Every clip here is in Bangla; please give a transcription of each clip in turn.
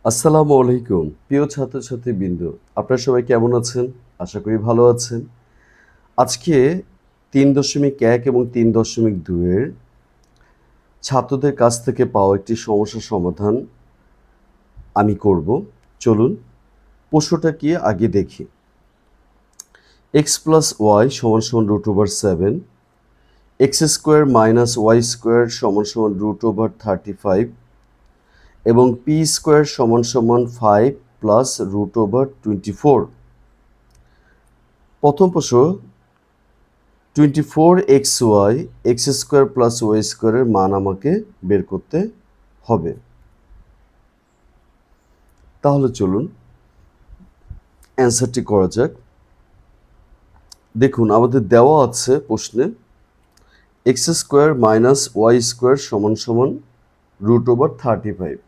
আসসালামু আলাইকুম প্রিয় ছাত্রছাত্রীবৃন্দ, আপনারা সবাই কেমন আছেন? আশা করি ভালো আছেন। আজকে 3.1 এবং 3.2 এর ছাত্রদের কাছ থেকে পাওয়া একটি সমস্যার সমাধান আমি করব। চলুন প্রশ্নটা কি আগে দেখি। x প্লাস ওয়াই সমান সমান √7, x square minus Y square সমান সমান √35 এবং পি স্কোয়ার সমান সমান 5 প্লাস √24। প্রথম প্রশ্ন, 24xy x square plus Y স্কোয়ারের মান আমাকে বের করতে হবে। তাহলে চলুন অ্যান্সারটি করা যাক। দেখুন আমাদের দেওয়া আছে প্রশ্নে x square minus Y square সমান সমান √35।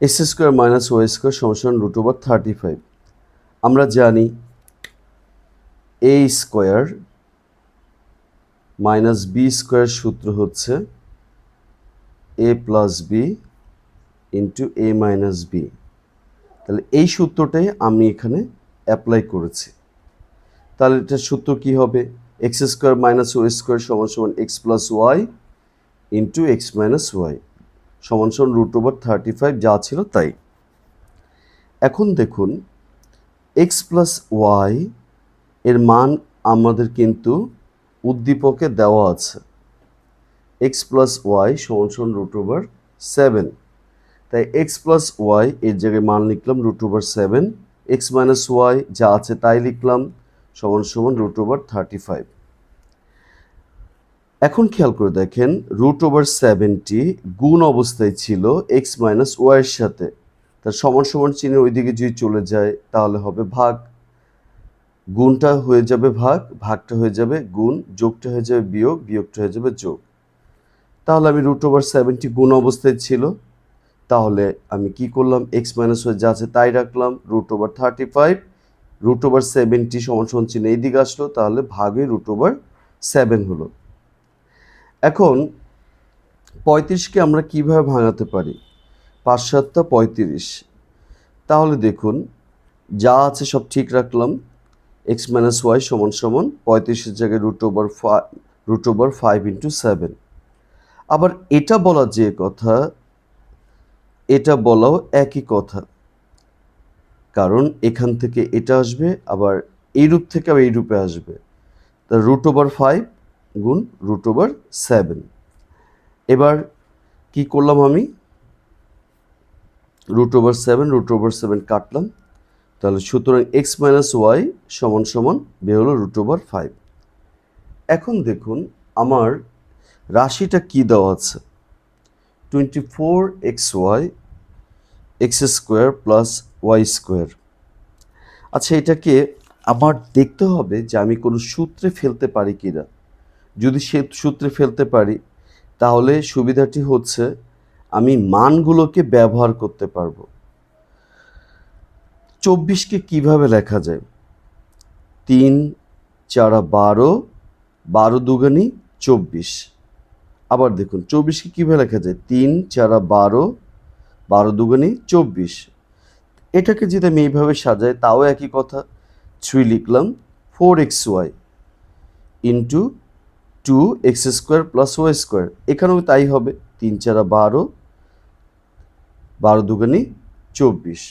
এক্স স্কোয়ার মাইনাস ওয়াই স্কোয়ার সমান সমান √35। আমরা জানি a square minus b square সূত্র হচ্ছে এ প্লাস বি ইন্টু এ মাইনাস বি। তাহলে এই সূত্রটাই আমি এখানে অ্যাপ্লাই করেছি। তাহলে এটার সূত্র কি হবে? X square minus Y square সমান সমান x plus y into x minus y সমান সমান √35 যা ছিল তাই। এখন দেখুন এক্স প্লাস ওয়াই এর মান আমাদের কিন্তু উদ্দীপকে দেওয়া আছে। এক্স প্লাস ওয়াই সমান সমান √7। তাই এক্স প্লাস ওয়াই এর জায়গায় মান লিখলাম √7, এক্স মাইনাস ওয়াই যা আছে তাই লিখলাম সমান সমান √35। এখন খেয়াল করে দেখেন √7টি গুণ অবস্থায় ছিল এক্স মাইনাস ওয়াইয়ের সাথে। তার সমান সমান চিহ্নের ওইদিকে যদি চলে যায় তাহলে হবে ভাগ। গুণটা হয়ে যাবে ভাগ, ভাগটা হয়ে যাবে গুণ, যোগটা হয়ে যাবে বিয়োগ, বিয়োগটা হয়ে যাবে যোগ। তাহলে আমি √7টি গুণ অবস্থায় ছিল, তাহলে আমি কি করলাম এক্স মাইনাস ওয়াই যা আছে তাই রাখলাম √35। √7টি সমান সমান চিহ্ন এই দিকে আসলো, তাহলে ভাগে √7 হলো। এখন 35কে আমরা কিভাবে ভাঙাতে পারি? 5 7 35। তাহলে দেখুন যা আছে সব ঠিক রাখলাম। এক্স মাইনাস ওয়াই সমান সমান 35-এর জায়গায় √5 ইন্টু 7। আবার এটা বলা যে কথা, এটা বলাও একই কথা, কারণ এখান থেকে এটা আসবে আবার এই রূপ থেকে আবার এই রূপে আসবে। তা √5 গুণ √7। এবার কি করলাম আমি √7 কাটলাম, তাহলে সুতরাং এক্স মাইনাস ওয়াই সমান সমান বের হলো √5। এখন দেখুন আমার রাশিটা কি দেওয়া আছে, 24xy x square plus y square. আচ্ছা এটাকে আমার দেখতে হবে যে আমি কোনো সূত্রে ফেলতে পারি কি না। যদি সে সূত্রে ফেলতে পারি তাহলে সুবিধাটি হচ্ছে আমি মানগুলোকে ব্যবহার করতে পারবো। 24কে কিভাবে লেখা যায়? 3 4 12, 12 দুগুণী 24। আবার দেখুন 24কে কীভাবে লেখা যায়? 3 4 12, 12 দুগুণী 24। এটাকে যদি আমি এইভাবে সাজাই তাও একই কথা। 3 লিখলাম 4xy into 2x² plus y square. এখানেও তাই হবে, 3 4 12, 12 দুগুণী 24।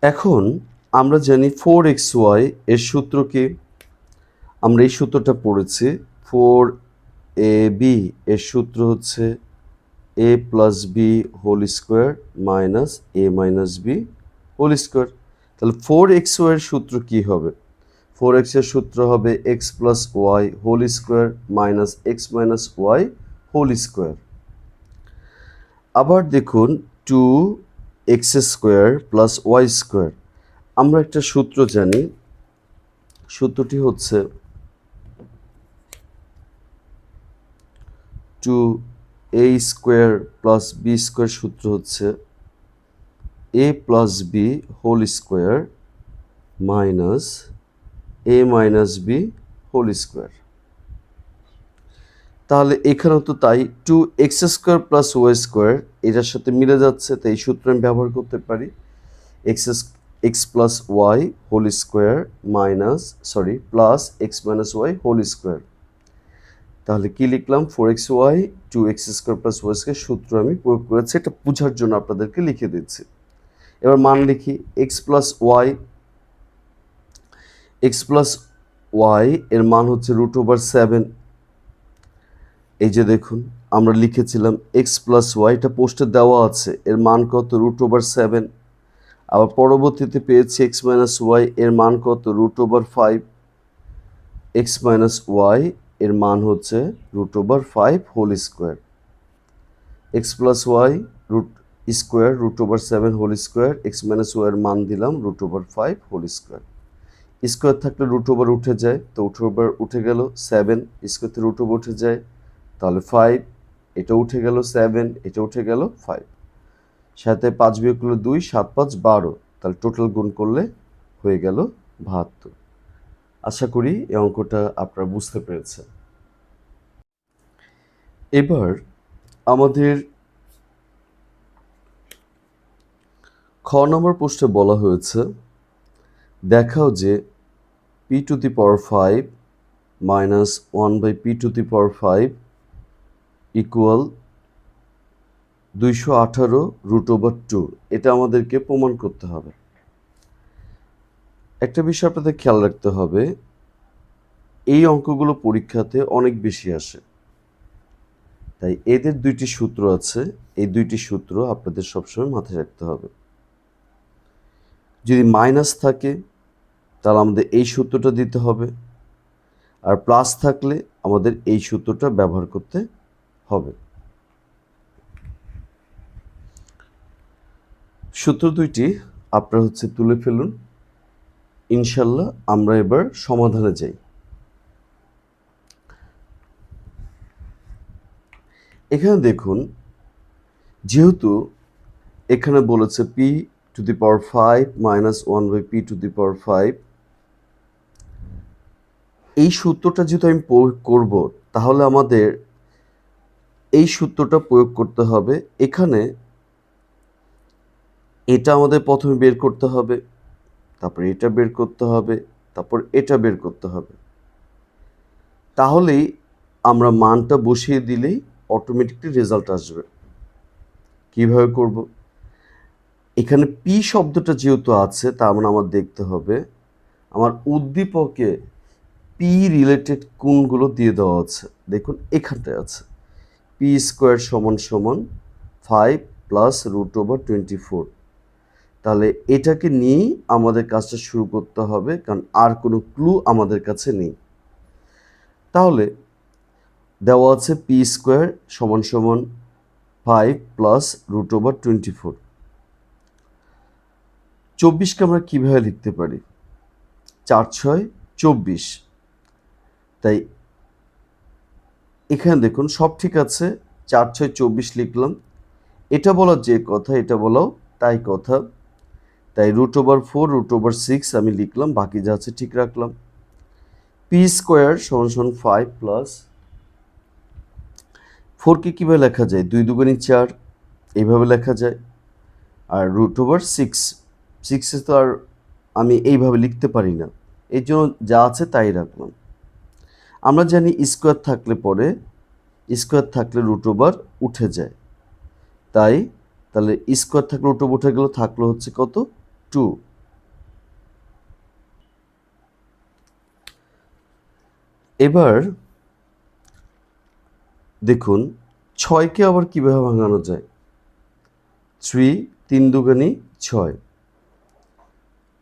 এখন আমরা জানি 4xy এর সূত্র কি? আমরা এই সূত্রটা পড়েছি। 4ab এর সূত্র হচ্ছে a plus B whole square minus a minus B whole square. তাহলে 4xy এর সূত্র কি হবে? 4x এর সূত্র হবে x plus y whole square minus x minus y whole square. আবার দেখুন 2x² প্লাস ওয়াই স্কোয়ার। আমরা একটা সূত্র জানি, সূত্রটি হচ্ছে 2a² প্লাস বি স্কোয়ার। সূত্র হচ্ছে a plus B whole square minus a minus B whole square. তাহলে এখানেও তো তাই, 2x² প্লাস y² এটার সাথে মিলে যাচ্ছে, তাই এই সূত্র আমি ব্যবহার করতে পারি। x plus y whole square plus x minus y whole square. তাহলে কি লিখলাম, 4xy 2x² প্লাস y² সূত্র আমি প্রয়োগ করেছি, এটা বোঝার জন্য আপনাদেরকে লিখে দিচ্ছি। এবার মান লিখি, এক্স প্লাস ওয়াই এর মান হচ্ছে √7। এই যে দেখুন আমরা লিখেছিলাম এক্স প্লাস ওয়াই, এটা পোস্টে দেওয়া আছে, এর মান কত, √7। আবার পরবর্তীতে পেয়েছি এক্স মাইনাস ওয়াই এর মান কত, √5। এক্স মাইনাস ওয়াই এর মান হচ্ছে √5 whole square. X plus y √7 whole square, x minus y এর মান দিলাম √5 হোল স্কোয়ার। স্কোয়ার থাকলে √ উঠে যায়, তো উঠে গেল 7, স্কোয়ার থেকে √ উঠে যায়, তাহলে 5, এটা উঠে গেল 7, এটা উঠে গেল 5, সাথে 5 বিয়োগ করলে 2, 7 5 12, তাহলে টোটাল গুণ করলে হয়ে গেল 72। আশা করি এই অঙ্কটা আপনারা বুঝতে পেরেছেন। এবার আমাদের খ নম্বর প্রশ্নে বলা হয়েছে, দেখাও যে p⁵ মাইনাস 1/p⁵ ইকুয়াল 218√2। এটা আমাদেরকে প্রমাণ করতে হবে। একটা বিষয় আপনাদের খেয়াল রাখতে হবে, এই অঙ্কগুলো পরীক্ষাতে অনেক বেশি আসে, তাই এদের দুইটি সূত্র আছে, এই দুইটি সূত্র আপনাদের সবসময় মাথায় রাখতে হবে। যদি মাইনাস থাকে তাহলে আমাদের এই সূত্রটা দিতে হবে, আর প্লাস থাকলে আমাদের এই সূত্রটা ব্যবহার করতে হবে। সূত্র দুইটি আপনারা তুলে ফেলুন। ইনশাল্লাহ আমরা এবার সমাধানে যাই। এখানে দেখুন, যেহেতু এখানে বলেছে p⁵ মাইনাস 1/p⁵, এই সূত্রটা যেহেতু আমি প্রয়োগ করব, তাহলে আমাদের এই সূত্রটা প্রয়োগ করতে হবে। এখানে এটা আমাদের প্রথমে বের করতে হবে, তারপর এটা বের করতে হবে, তারপর এটা বের করতে হবে। তাহলেই আমরা মানটা বসিয়ে দিলেই অটোমেটিকলি রেজাল্ট আসবে। কিভাবে করব? এখানে পি শব্দটা যেহেতু আছে, তার মানে আমার দেখতে হবে আমার উদ্দীপকে পি রিলেটেড কোণগুলো দিয়ে দেওয়া আছে। দেখুন এখানটায় আছে p² = 5 প্লাস √24। তাহলে এটাকে নিয়েই আমাদের কাজটা শুরু করতে হবে, কারণ আর কোনো ক্লু আমাদের কাছে নেই। তাহলে দেওয়া আছে p² = 5 প্লাস √24। 24কে আমরা কীভাবে লিখতে পারি? 4×6 = 24। তাই এখানে দেখুন সব ঠিক আছে, 4×6 = 24 লিখলাম। এটা বলার যে কথা, এটা বলাও তাই কথা, তাই √4 √6 আমি লিখলাম, বাকি যা আছে ঠিক রাখলাম। p² = 5 প্লাস 4কে কীভাবে লেখা যায়? 2 × 2 = 4, এইভাবে লেখা যায়। আর √6 তো আর আমি এইভাবে লিখতে পারি না, এই জন্য যা আছে তাই রাখলাম। আমরা জানি স্কোয়ার থাকলে √ উঠে যায়, তাহলে স্কোয়ার থাকলে √ উঠে গেল, থাকলো হচ্ছে কত, 2। এবার দেখুন 6কে আবার কিভাবে ভাঙানো যায়? 3 3 × 2 = 6,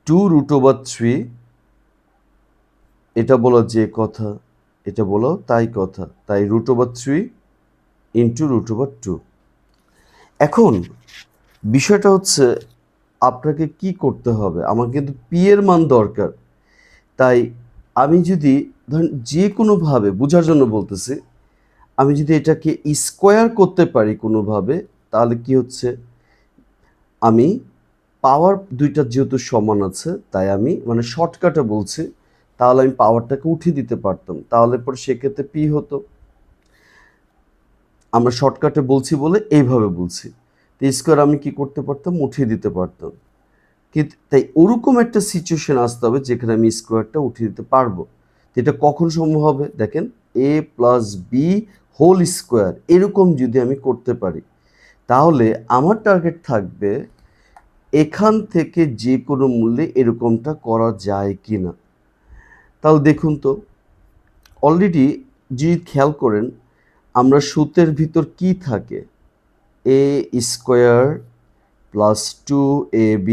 2√3, এটা বলার যে কথা, এটা বলাও তাই কথা, তাই √3 × √2। এখন বিষয়টা হচ্ছে আপনাকে কি করতে হবে, আমার কিন্তু পি এর মান দরকার। তাই আমি যদি ধরেন যে কোনোভাবে বোঝার জন্য বলতেছি, আমি যদি এটাকে স্কোয়ার করতে পারি কোনোভাবে, তাহলে কি হচ্ছে, আমি পাওয়ার দুইটা যেহেতু সমান আছে, তাই আমি শর্টকাটে বলছি, তাহলে আমি পাওয়ারটাকে উঠিয়ে দিতে পারতাম, তাহলে পরে সেক্ষেত্রে পি হতো। আমরা শর্টকাটে বলছি বলে এইভাবে বলছি। তো স্কোয়ার আমি কি করতে পারতাম, উঠিয়ে দিতে পারতাম, কিন্তু তাই ওরকম একটা সিচুয়েশন আসতে হবে যেখানে আমি স্কোয়ারটা উঠিয়ে দিতে পারবো। তো এটা কখন সম্ভব হবে, দেখেন a plus B whole square এরকম যদি আমি করতে পারি, তাহলে আমার টার্গেট থাকবে এখান থেকে যে কোনো মূল্যে এরকমটা করা যায় কি না। তাহলে দেখুন তো, অলরেডি যদি খেয়াল করেন আমরা সূত্রের ভিতর কি থাকে, A square plus 2ab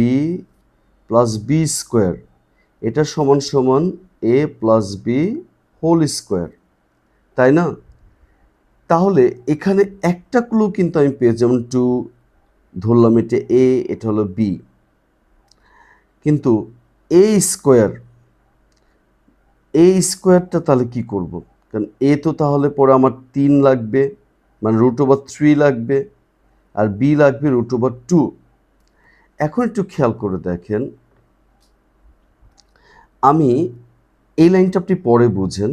plus B square, এটা সমান সমান A plus B whole square, তাই না? তাহলে এখানে একটা ক্লু কিন্তু আমি পেয়েছি, যেমন 2 ধরলাম এটা এ, এটা হলো বি, কিন্তু এ স্কোয়ার, এই স্কোয়ারটা তাহলে কি করব, কারণ এ তো তাহলে পরে আমার 3 লাগবে, মানে √3 লাগবে, আর বি লাগবে √2। এখন একটু খেয়াল করে দেখেন, আমি এই লাইনটা আপনি পরে বুঝেন,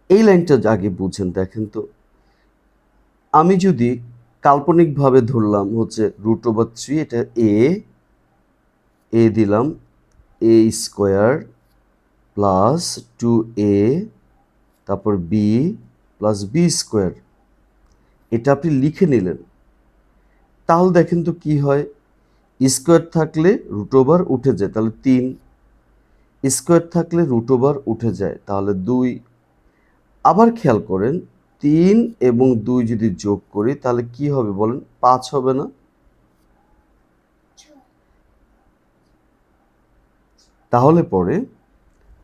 এই লাইনটা আগে বুঝেন। দেখেন তো, আমি যদি কাল্পনিকভাবে ধরলাম হচ্ছে √3, এটা এ দিলাম এ স্কোয়ার প্লাস 2a তারপর বি প্লাস বি স্কোয়ার, এটা আপনি লিখে নিলেন। তাহলে দেখেন তো কি হয়, স্কোয়ার থাকলে √ উঠে যায়, তাহলে 3, স্কোয়ার থাকলে √ উঠে যায়, তাহলে 2। আবার খেয়াল করেন 3 এবং 2 যদি যোগ করি তাহলে কি হবে বলেন, 5 হবে না? তাহলে পরে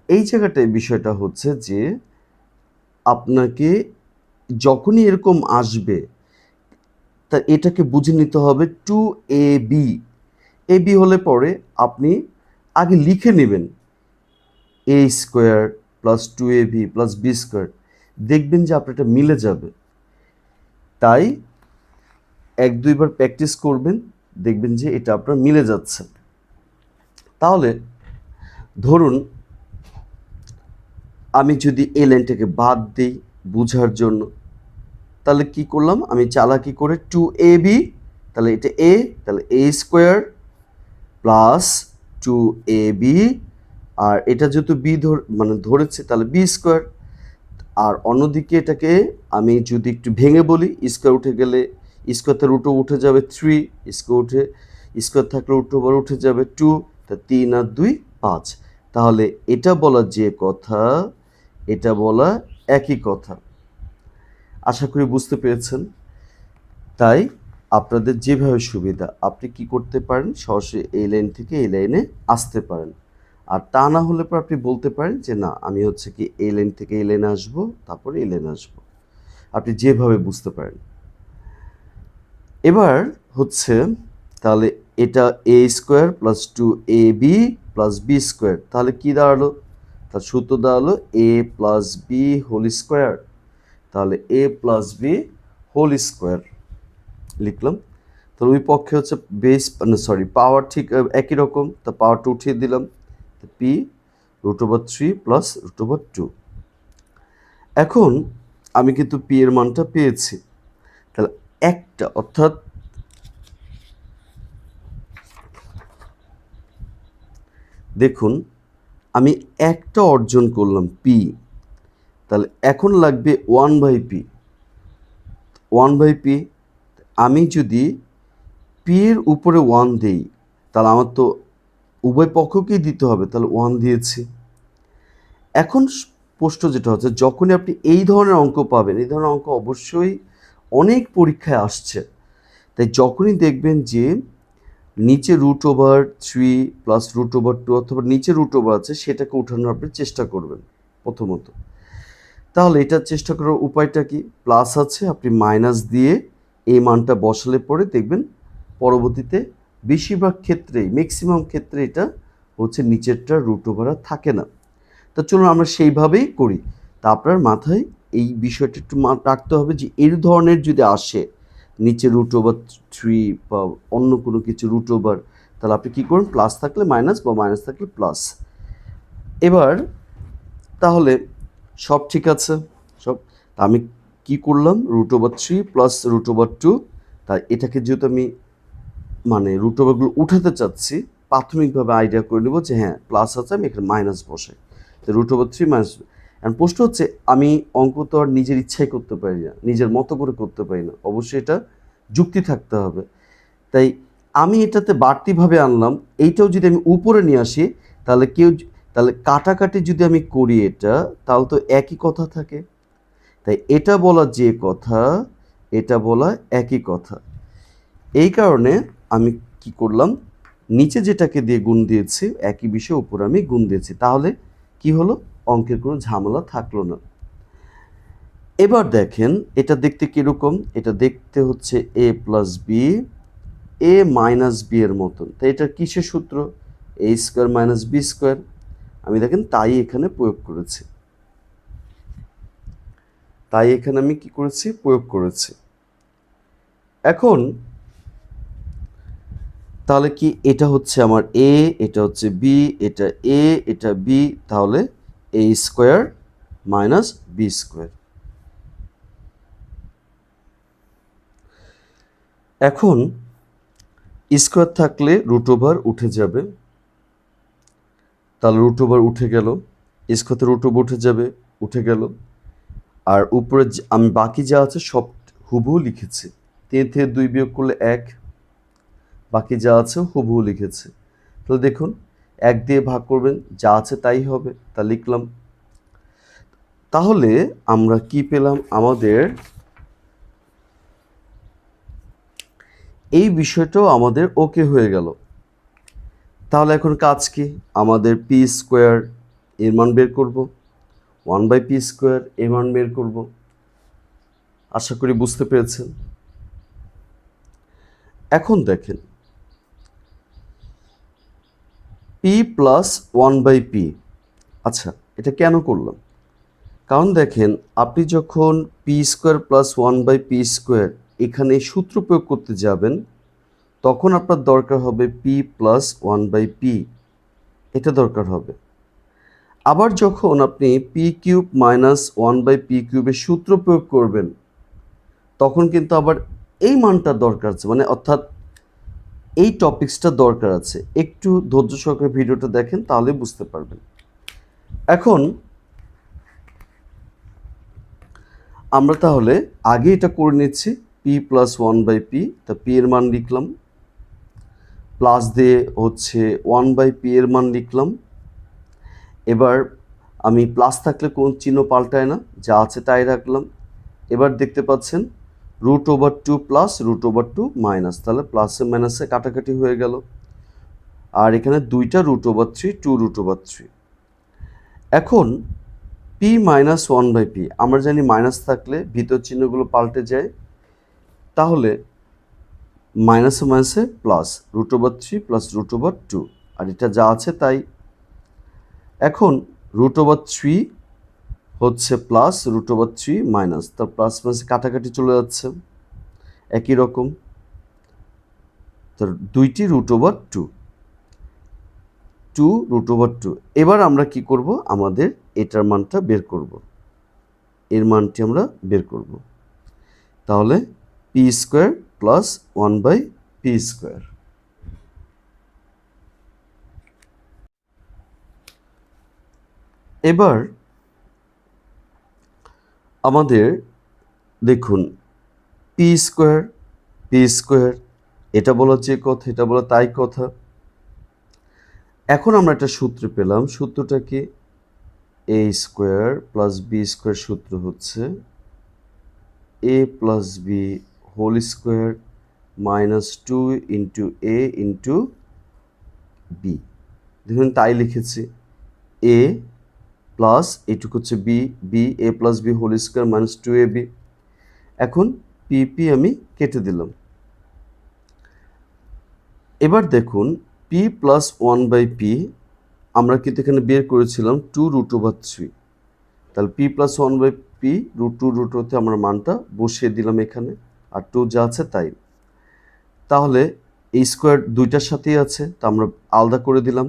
এই জায়গাটায় বিষয়টা হচ্ছে যে আপনাকে যখনই এরকম আসবে তা এটাকে বুঝে নিতে হবে 2ab, এবি হলে পরে আপনি আগে লিখে নেবেন A square plus 2ab plus B square, দেখবেন যে আপনার এটা মিলে যাবে। তাই 1-2 বার প্র্যাকটিস করবেন, দেখবেন যে এটা আপনার মিলে যাচ্ছে। তাহলে ধরুন আমি যদি এই লাইনটাকে বাদ দিই বোঝার জন্য, তাহলে কি করলাম, আমি চালাকি করে 2ab, তাহলে এটা a, তাহলে a স্কোয়ার প্লাস 2ab, আর এটা যেহেতু বি মানে ধরেছে তাহলে বি স্কোয়ার, আর অন্যদিকে এটাকে আমি যদি একটু ভেঙে বলি, স্কোয়ার উঠে গেলে স্কোয়ারতে উঠে যাবে 3, স্কোয়ার থাকলে উঠে যাবে 2, তা 3 আর 2 5। তাহলে এটা বলা যে কথা, এটা বলা একই কথা। আশা করি বুঝতে পেরেছেন। তাই আপনাদের যেভাবে সুবিধা আপনি কি করতে পারেন, সরাসরি এই লাইন থেকে এই লাইনে আসতে পারেন, আর তা না হলে পর আপনি বলতে পারেন যে না আমি হচ্ছে কি এই লাইন থেকে এই লাইনে আসবো, তারপরে এই লাইনে আসবো, আপনি যেভাবে বুঝতে পারেন। এবার হচ্ছে তাহলে এটা A square plus 2ab plus B square, তাহলে কি দাঁড়ালো, তার সূত্র দাঁড়ালো A plus B whole square, তাহলে A plus B whole square লিখলাম। তাহলে ওই পক্ষে হচ্ছে বেস, মানে সরি পাওয়ার ঠিক একই রকম, তা পাওয়ারটা উঠিয়ে দিলাম, পি √3 প্লাস √2। এখন আমি কিন্তু পি এর মানটা পেয়েছি, তাহলে একটা, অর্থাৎ দেখুন আমি একটা অর্জন করলাম পি, তাহলে এখন লাগবে 1/p, 1/p। আমি যদি পি এর উপরে 1 দিই তাহলে আমার তো উভয় পক্ষকেই দিতে হবে, তাহলে 1 দিয়েছি। এখন প্রশ্ন যেটা হচ্ছে, যখনই আপনি এই ধরনের অঙ্ক পাবেন, এই ধরনের অঙ্ক অবশ্যই অনেক পরীক্ষায় আসছে, তাই যখনই দেখবেন যে নিচে √3 প্লাস √2 অথবা নিচে √ আছে, সেটাকে উঠানোর আপনি চেষ্টা করবেন প্রথমত। তাহলে এটার চেষ্টা করার উপায়টা কি, প্লাস আছে আপনি মাইনাস দিয়ে এই মানটা বসালে পরে দেখবেন পরবর্তীতে বেশিরভাগ ক্ষেত্রেই, ম্যাক্সিমাম ক্ষেত্রে এটা হচ্ছে নিচেরটা √ আর থাকে না। তা চলুন আমরা সেইভাবেই করি। তা আপনার মাথায় এই বিষয়টা একটু রাখতে হবে যে এই ধরনের যদি আসে নিচে √3 বা অন্য কোনো কিছু √ তাহলে আপনি কী করুন, প্লাস থাকলে মাইনাস বা মাইনাস থাকলে প্লাস। এবার তাহলে সব ঠিক আছে, সব আমি কি কি করলাম √3 প্লাস √2, তাই এটাকে যেহেতু আমি মানে √গুলো উঠাতে চাচ্ছি প্রাথমিকভাবে আইডিয়া করে নেব যে হ্যাঁ প্লাস আছে আমি এখানে মাইনাস বসাই, তো √3 মাইনাস। অ্যান্ড প্রশ্ন হচ্ছে আমি অঙ্ক তো আর নিজের ইচ্ছাই করতে পারি না, নিজের মতো করে করতে পারি না, অবশ্যই এটা যুক্তি থাকতে হবে। তাই আমি এটাতে বাড়তিভাবে আনলাম, এইটাও যদি আমি উপরে নিয়ে আসি তাহলে কাটাকাটি যদি আমি করি এটা তাহলে তো একই কথা থাকে, তাই এটা বলা যে কথা এটা বলা একই কথা। এই কারণে আমি কি করলাম নিচে যেটাকে দিয়ে গুণ দিয়েছি একই বিষয় উপরে আমি গুণ দিয়েছি, তাহলে কি হলো অঙ্কের কোনো ঝামেলা থাকলো না। এবার দেখেন এটা দেখতে কীরকম, এটা দেখতে হচ্ছে a plus b a minus b এর মতন, তাই এটা কিসের সূত্র a square minus b square, আমি দেখেন তাই এখানে প্রয়োগ করেছি, তাই এখানে আমি কি করেছি প্রয়োগ করেছি। এখন তাহলে কি এটা হচ্ছে আমার এ, এটা হচ্ছে বি, এটা এ এটা বি, তাহলে এ স্কোয়ার মাইনাস বি স্কোয়ার। এখন স্কোয়ার থাকলে √ওভার উঠে যাবে, তাহলে √ওভার উঠে গেল, স্কোয়ারতে √ওভার উঠে যাবে, উঠে গেল। আর উপরে আমি বাকি যা আছে সব হুবহু লিখেছি, 3 থেকে 2 বিয়োগ করলে 1, বাকি যা আছে হুবহু লিখেছে। তাহলে দেখুন 1 দিয়ে ভাগ করবেন যা আছে তাই হবে, তা লিখলাম। তাহলে আমরা কি পেলাম, আমাদের এই বিষয়টাও আমাদের ওকে হয়ে গেল। তাহলে এখন কাজ কি, আমাদের পি স্কোয়ার এর মান বের করব, 1/p স্কোয়ার এর মান বের করব। আশা করি বুঝতে পেরেছেন। এখন দেখেন পি প্লাস 1/p, আচ্ছা এটা কেন করলাম, কারণ দেখেন আপনি যখন P square plus 1/p square এখানে সূত্র প্রয়োগ করতে যাবেন তখন আপনার দরকার হবে পি প্লাস 1/p, এটা দরকার হবে। আবার যখন আপনি পি কিউব মাইনাস 1/p কিউবের সূত্র প্রয়োগ করবেন তখন কিন্তু আবার এই মানটা দরকার আছে, মানে অর্থাৎ এই টপিক্সটা দরকার আছে। একটু ধৈর্য সহকারে ভিডিওটা দেখেন তাহলে বুঝতে পারবেন। এখন আমরা তাহলে আগে এটা করে নিচ্ছি পি প্লাস 1/p, তা পি এর মান লিখলাম, প্লাস দিয়ে হচ্ছে 1/p এর মান লিখলাম। এবার আমি প্লাস থাকলে কোন চিহ্ন পাল্টায় না, যা আছে তাই রাখলাম। এবার দেখতে পাচ্ছেন √2 প্লাস √2 মাইনাস, তাহলে প্লাসে মাইনাসে কাটাকাটি হয়ে গেল। আর এখানে দুইটা √3 2√3। এখন p মাইনাস 1/p, আমরা জানি মাইনাস থাকলে ভিতর চিহ্নগুলো পাল্টে যায়, তাহলে মাইনাসে মাইনাসে প্লাস √3 প্লাস √2, আর এটা যা আছে তাই। এখন √3 হচ্ছে প্লাস √3 মাইনাস, তার প্লাস মাইনাসে কাটাকাটি চলে যাচ্ছে একই রকম, তার দুইটি √2 2√2। এবার আমরা কি করব, আমাদের এটার মানটা বের করব, এর মানটি আমরা বের করব। তাহলে P square plus 1/p square. এবার আমাদের দেখুন পি স্কোয়ার এটা বলা যে কথা, এটা বলা তাই কথা। এখন আমরা একটা সূত্র পেলাম, সূত্রটা কি A square plus B square, সূত্র হচ্ছে এ plus B whole square minus 2 into A into B. দেখুন তাই লিখেছি, এ প্লাস এটুকু হচ্ছে B, B A plus B whole square minus 2ab। এখন পি আমি কেটে দিলাম। এবার দেখুন পি প্লাস 1/p আমরা কিন্তু এখানে বের করেছিলাম 2√3, তাহলে পি প্লাস 1/p √2 আমরা মানটা বসিয়ে দিলাম এখানে, আর 2 যা আছে তাই। তাহলে এই স্কোয়ার দুইটার সাথেই আছে, তা আমরা আলাদা করে দিলাম।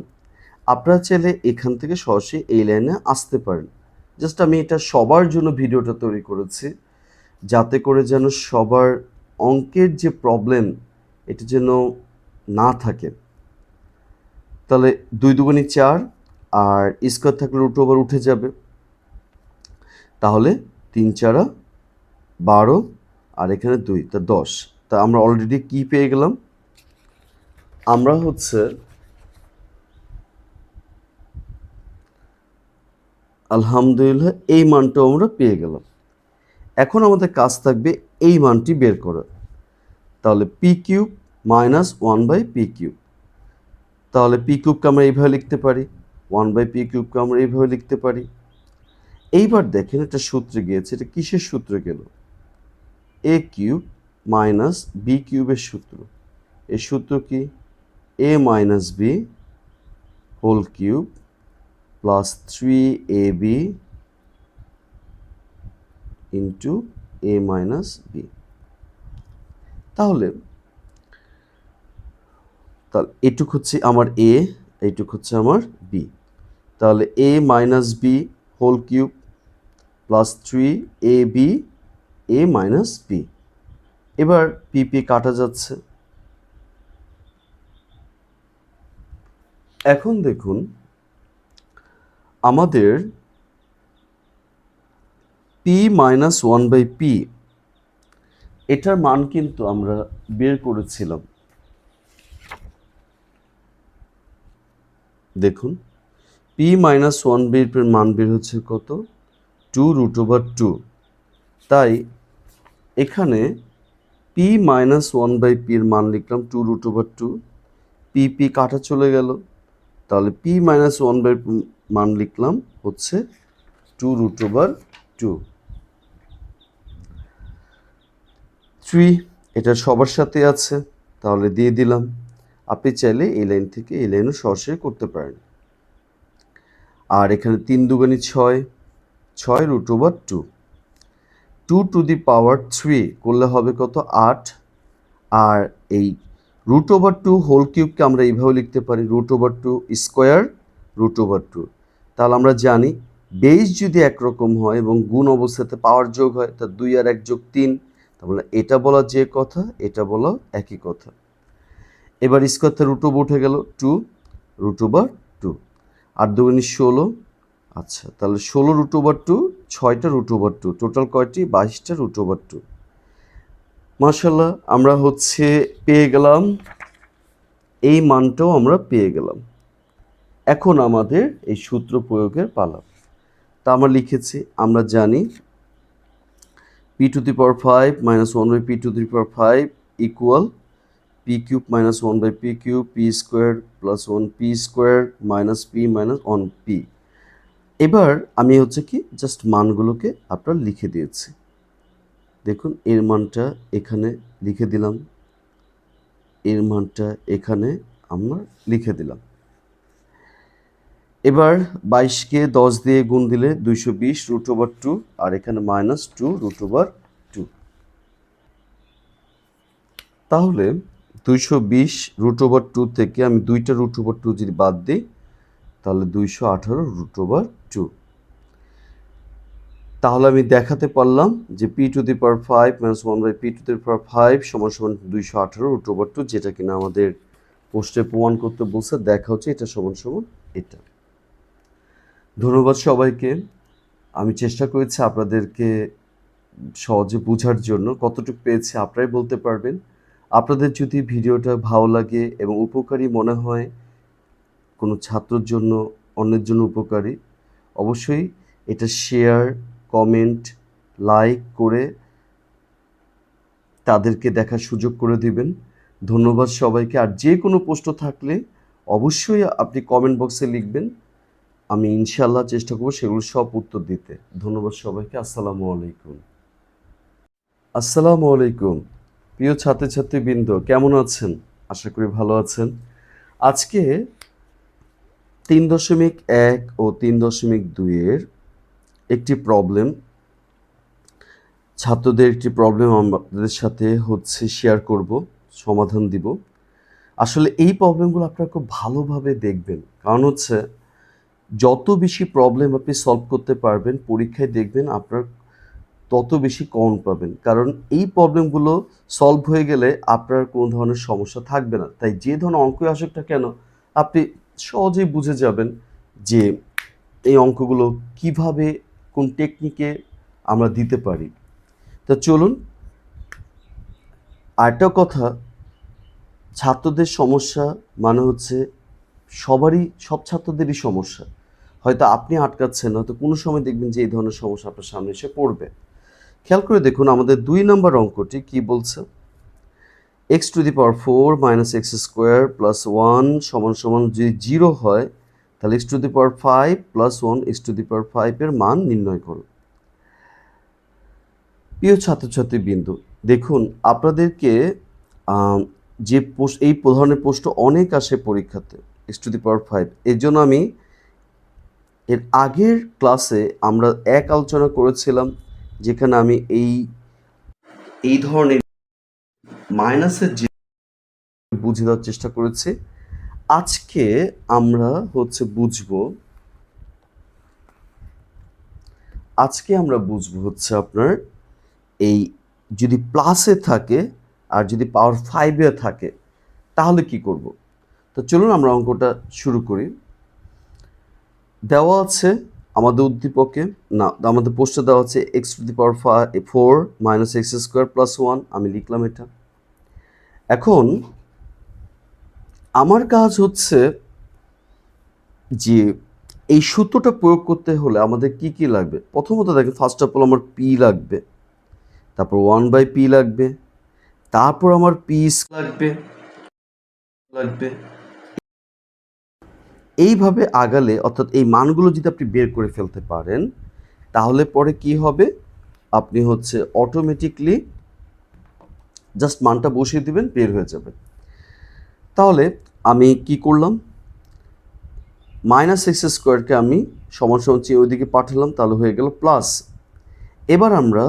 আপনারা চাইলে এখান থেকে সরাসরি এই লাইনে আসতে পারেন, জাস্ট আমি এটা সবার জন্য ভিডিওটা তৈরি করেছি, যাতে করে যেন সবার অঙ্কের যে প্রবলেম এটা যেন না থাকে। তাহলে 2 দুগুণে 4, আর স্কোয়ার থাকলে রুট ওভার উঠে যাবে, তাহলে 3 4 12, আর এখানে 2, তা 10। তা আমরা অলরেডি কি পেয়ে গেলাম? আমরা হচ্ছে আলহামদুলিল্লাহ এই মানটাও আমরা পেয়ে গেলাম। এখন আমাদের কাজ থাকবে এই মানটি বের করা। তাহলে পি কিউব মাইনাস 1/পি কিউব। তাহলে পি কিউবকে আমরা এইভাবে লিখতে পারি, 1/পি কিউবকে আমরা এইভাবে লিখতে পারি। এইবার দেখেন একটা সূত্রে গিয়েছে, এটা কিসের সূত্রে গেল? এ কিউব মাইনাস বি কিউবের সূত্র। এই সূত্র কি? A minus B whole cube plus 3ab into A minus B. তাহলে এটুক হচ্ছে আমার এ, এইটুক হচ্ছে আমার বি। তাহলে A minus B whole cube plus 3ab A minus B. এবার পি পি কাটা যাচ্ছে। এখন দেখুন আমাদের পি মাইনাস 1/পি এটার মান কিন্তু আমরা বের করেছিলাম। দেখুন পি মাইনাস 1/এর মান বের হচ্ছে কত? 2√2। তাই এখানে পি মাইনাস 1/পির মান লিখলাম 2√2। পি পি কাটা চলে গেল, তাহলে পি মাইনাস 1/এর মান লিখলাম হচ্ছে 2√2। 3 এটা সবার সাথে আছে, তাহলে দিয়ে দিলাম। আপনি চাইলে এই লাইন থেকে এই লাইনও সরাসরি করতে পারেন। আর এখানে 3 দুগুণে 6, 6√2। 2⁻³ করলে হবে কত? 8। আর এই √2 হোল কিউবকে আমরা এইভাবে লিখতে পারি √2 স্কোয়ার √2। তাহলে আমরা জানি বেস যদি একরকম হয় এবং গুণ অবস্থাতে পাওয়ার যোগ হয়, তা 2 আর 1 যোগ 3, তাহলে এটা বলা যে কথা, এটা বলা একই কথা। এবার স্কোয়ার থেকে √2 উঠে গেল, 2√2। আর দুগুণে 16। আচ্ছা, তাহলে 16√2, 6টা √2, টোটাল কয়টি? 22টা √2। মাশাআল্লাহ, আমরা হচ্ছে পেয়ে গেলাম, এই মানটাও আমরা পেয়ে গেলাম। এখন আমাদের এই সূত্র প্রয়োগের পালা। তা আমরা লিখেছি, আমরা জানি p⁵ minus 1/p⁵ equal P cube minus 1/পি কিউব পি স্কোয়ার প্লাস 1পি স্কোয়ার মাইনাস পি মাইনাস 1পি। এবার আমি হচ্ছে কি জাস্ট মানগুলোকে আপনার লিখে দিয়েছি। দেখুন এর মানটা এখানে লিখে দিলাম, এর মানটা এখানে আমরা লিখে দিলাম। এবার 22কে 10 দিয়ে গুণ দিলে 220√2, আর এখানে মাইনাস 2√2। তাহলে 220√2 থেকে আমি 2টা √2 যদি বাদ দিই, তাহলে 218√2। তাহলে আমি দেখাতে পারলাম যে p⁵ মাইনাস 1/p⁵ সমান 218√2, যেটা কিনা আমাদের পোস্টে প্রমাণ করতে বলছে। দেখা হচ্ছে এটা সমান এটা। ধন্যবাদ সবাইকে। আমি চেষ্টা করেছি আপনাদেরকে সহজে বোঝার জন্য। কতটুকু পেয়েছি আপনারাই বলতে পারবেন। আপনাদের যদি ভিডিওটা ভালো লাগে এবং উপকারী মনে হয়, কোনো ছাত্রের জন্য, অন্যের জন্য উপকারী, অবশ্যই এটা শেয়ার, কমেন্ট, লাইক করে তাদেরকে দেখার সুযোগ করে দিবেন। ধন্যবাদ সবাইকে। আর যে কোনো প্রশ্ন থাকলে অবশ্যই আপনি কমেন্ট বক্সে লিখবেন, আমি ইনশাআল্লাহ চেষ্টা করব সেগুলো সব উত্তর দিতে। ধন্যবাদ সবাইকে। আসসালামু আলাইকুম। আসসালামু আলাইকুম প্রিয় ছাত্রছাত্রীবৃন্দ, কেমন আছেন? আশা করি ভালো আছেন। আজকে 3.1 ও 3.2 একটি প্রবলেম, ছাত্রদের একটি প্রবলেম আমাদের সাথে হচ্ছে শেয়ার করব, সমাধান দিব। আসলে এই প্রবলেমগুলো আপনারা খুব ভালোভাবে দেখবেন, কারণ হচ্ছে যত বেশি প্রবলেম আপনি সলভ করতে পারবেন পরীক্ষায়, দেখবেন আপনার তত বেশি কমন পাবেন, কারণ এই প্রবলেমগুলো সলভ হয়ে গেলে আপনার কোনো ধরনের সমস্যা থাকবে না। তাই যে ধরনের অঙ্কই আসুক না কেন, আপনি সহজেই বুঝে যাবেন যে এই অঙ্কগুলো কিভাবে কোন টেকনিকে আমরা দিতে পারি। তো চলুন, আরেকটা কথা, ছাত্রদের সমস্যা মানে হচ্ছে সব ছাত্রদেরই সমস্যা। হয়তো আপনি আটকাচ্ছেন, হয়তো কোনো সময় দেখবেন যে এই ধরনের সমস্যা আপনার সামনে এসে পড়বে। খেয়াল করে দেখুন আমাদের 2 নম্বর অঙ্কটি কি বলছে। x⁴ minus x square plus 1 সমান সমান যদি 0 হয়, তাহলে x⁵ প্লাস 1 x⁵ এর মান নির্ণয় করো। প্রিয় ছাত্রছাত্রী বিন্দু, দেখুন আপনাদেরকে যে এই ধরনের প্রশ্ন অনেক আসে পরীক্ষাতে, x⁵। এর জন্য আমি এর আগের ক্লাসে আমরা আলোচনা করেছিলাম, যেখানে আমি এই ধরনের মাইনাসের যে বুঝে দেওয়ার চেষ্টা করেছি। আজকে আমরা বুঝবো হচ্ছে আপনার এই যদি প্লাসে থাকে আর যদি পাওয়ার 5-এ থাকে তাহলে কি করব। তো চলুন আমরা অঙ্কটা শুরু করি। দেওয়া আছে আমাদের উদ্দীপকে, না আমাদের প্রশ্নে দেওয়া আছে x⁴ minus x square plus 1, আমি লিখলাম এটা। এখন আমার কাজ হচ্ছে যে এই সূত্রটা প্রয়োগ করতে হলে আমাদের কি কি লাগবে। প্রথমত দেখেন, ফার্স্ট অফ অল আমার পি লাগবে, তারপর 1/p লাগবে, তারপর আমার পি লাগবে। এইভাবে আগালে, অর্থাৎ এই মানগুলো যদি আপনি বের করে ফেলতে পারেন, তাহলে পরে কি হবে, আপনি হচ্ছে অটোমেটিকলি জাস্ট মানটা বসিয়ে দিবেন, বের হয়ে যাবে। তাহলে আমি কি করলাম, মাইনাস এক্স স্কোয়ারকে আমি সমান সমান চেয়ে ওইদিকে পাঠালাম, তাহলে হয়ে গেল প্লাস। এবার আমরা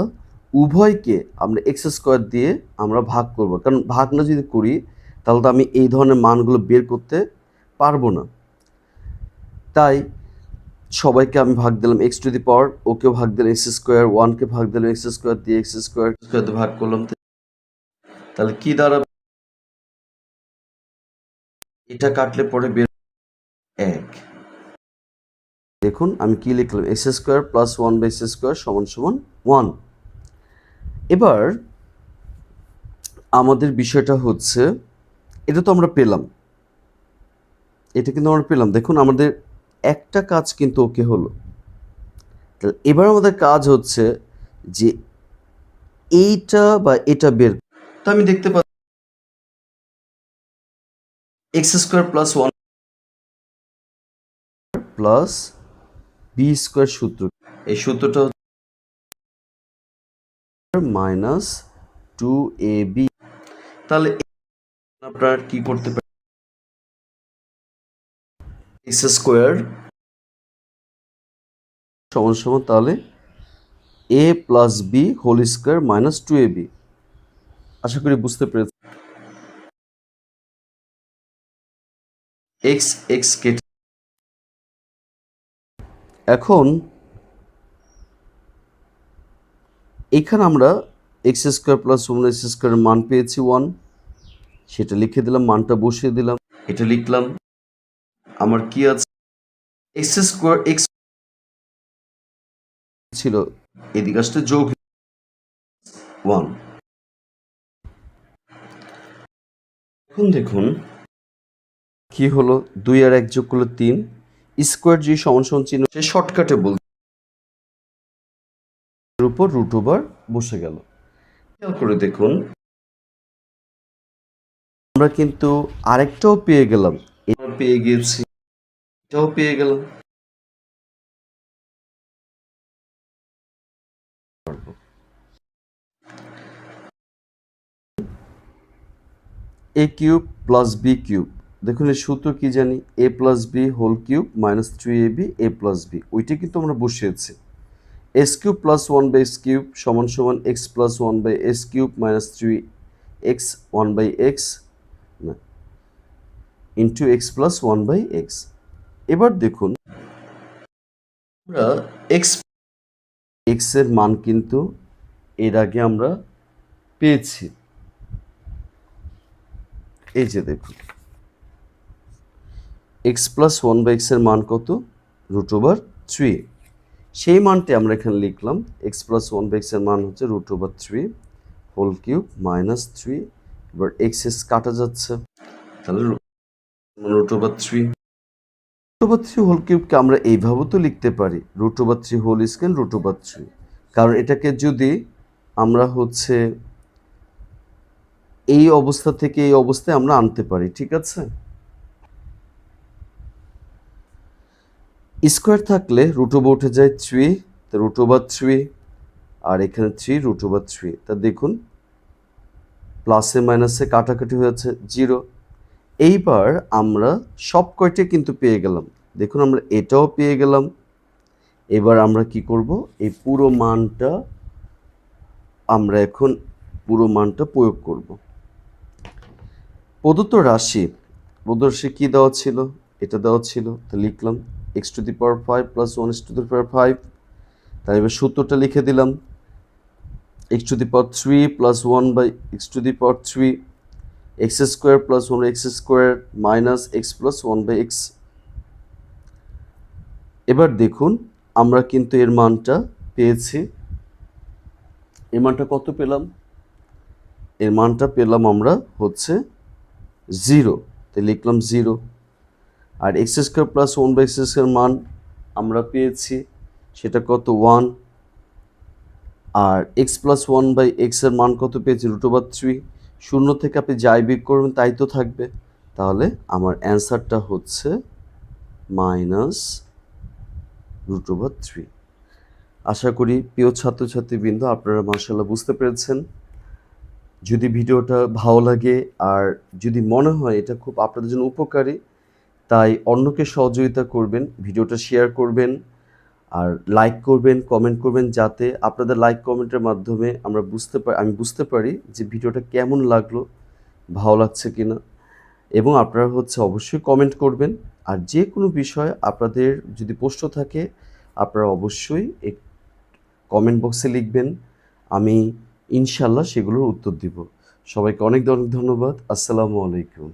উভয়কে আমরা এক্স স্কোয়ার দিয়ে আমরা ভাগ করব, কারণ ভাগ না যদি করি তাহলে তো আমি এই ধরনের মানগুলো বের করতে পারবো না। তাই সবাইকে আমি ভাগ দিলাম x⁴, ওকেও ভাগ দিলাম এক্স স্কোয়ার, 1কে ভাগ দিলাম এক্স স্কোয়ার দিয়ে, এক্স স্কোয়ার ভাগ করলাম। তাহলে কি দাঁড়াবে, এটা কাটলে পরে বের 1। দেখুন আমি কি লিখলাম, x² প্লাস 1/x² সমান সমান 1। এবার আমাদের বিষয়টা হচ্ছে, এটা তো আমরা পেলাম, দেখুন আমাদের একটা কাজ কিন্তু ওকে হলো। তাহলে এবার আমাদের কাজ হচ্ছে যে এইটা বা এটা বের। তো আমি দেখতে পাচ্ছি x² প্লাস 1 প্লাস b² সূত্র, এই সূত্রটা মাইনাস 2ab। তাহলে আপনার কি করতে পারেন, x² সমান সমান তাহলে a plus b whole square minus 2ab। আশা করি বুঝতে পেরেছি। x কেটে, এখন এখানে আমরা x² প্লাস 1x² মান পেয়েছি 1, সেটা লিখে দিলাম, মানটা বসিয়ে দিলাম, এটা লিখলাম। আমার কি আছে, x ছিল, এদিকে আসতে যোগ 1। এখন দেখুন কি হলো, 2 আর 1 যোগ করলে 3, স্কোয়ার যে সমান সমান চিহ্ন সে শর্টকাটে বলতে এর উপর √ওভার বসে গেল। খেয়াল করে দেখুন আমরা কিন্তু আরেকটাও পেয়ে গেলাম, এটা পেয়ে গেছি, এটাও পেয়ে গেলাম। a cube plus b cube, দেখুন এই সূত্র কি জানি, a plus b whole cube minus 3ab a plus b, ওইটা কিন্তু আমরা বসিয়েছি। s³ প্লাস 1/s³ সমান সমান x plus 1/s³ minus 3x 1/x না ইন্টু x প্লাস 1/x। এবার দেখুন আমরা x এর মান কিন্তু এর আগে আমরা পেয়েছি। এই যে দেখুন এক্স প্লাস ওয়ান বাই এক্সের মান কত? Root over three. সেই মানটি আমরা এখানে লিখলাম, এক্স প্লাস ওয়ান বাই এক্সের মান হচ্ছে root over three whole cube minus three. এবার এক্স এস কাটা যাচ্ছে, তাহলে root over three. Root over three whole কিউবকে আমরা এইভাবেও তো লিখতে পারি, root over three whole square root over three. কারণ এটাকে যদি আমরা হচ্ছে এই অবস্থা থেকে এই অবস্থায় আমরা আনতে পারি, ঠিক আছে। স্কোয়ার থাকলে রুট ওভার উঠে যায় থ্রি, তো রুট ওভার থ্রি, আর এখানে থ্রি রুট ওভার থ্রি। তা দেখুন প্লাসে মাইনাসে কাটাকাটি হয়েছে জিরো। এইবার আমরা সব কয়টা কিন্তু পেয়ে গেলাম, দেখুন আমরা এটাও পেয়ে গেলাম। এবার আমরা কি করব, এই পুরো মানটা আমরা এখন পুরো মানটা প্রয়োগ করব। প্রদত্ত রাশি কি দেওয়া ছিল? এটা দেওয়া ছিল, তো লিখলাম x to the power five plus one x to the power five. তাই এবার সূত্রটা লিখে দিলাম, x to the power three plus one by x to the power three x square plus one x square minus x plus one by x. এবার দেখুন আমরা কিন্তু এর মানটা পেয়েছি। এর মানটা কত পেলাম? এর মানটা পেলাম আমরা হচ্ছে জিরো, তাই লিখলাম জিরো। আর x square plus one by x square মান আমরা পেয়েছি, সেটা কত? ওয়ান। আর এক্স প্লাস ওয়ান বাই এক্সের মান কত পেয়েছি? Root over three. শূন্য থেকে আপনি যাই বিয়োগ করবেন তাই তো থাকবে, তাহলে আমার অ্যান্সারটা হচ্ছে মাইনাস রুট ওভার থ্রি। আশা করি প্রিয় ছাত্রছাত্রীবৃন্দ আপনারা মাশাআল্লাহ বুঝতে পেরেছেন। যদি ভিডিওটা ভালো লাগে আর যদি মনে হয় এটা খুব আপনাদের জন্য উপকারী, তাই অন্যকে সহযোগিতা করবেন, ভিডিওটা শেয়ার করবেন আর লাইক করবেন, কমেন্ট করবেন, যাতে আপনাদের লাইক কমেন্টের মাধ্যমে আমি বুঝতে পারি যে ভিডিওটা কেমন লাগলো, ভালো লাগছে কিনা। এবং আপনারা হচ্ছে অবশ্যই কমেন্ট করবেন। আর যে কোনো বিষয় আপনাদের যদি প্রশ্ন থাকে আপনারা অবশ্যই এই কমেন্ট বক্সে লিখবেন, আমি ইনশাল্লাহ সেগুলোর উত্তর দিব। সবাইকে অনেক অনেক ধন্যবাদ। আসসালামু আলাইকুম।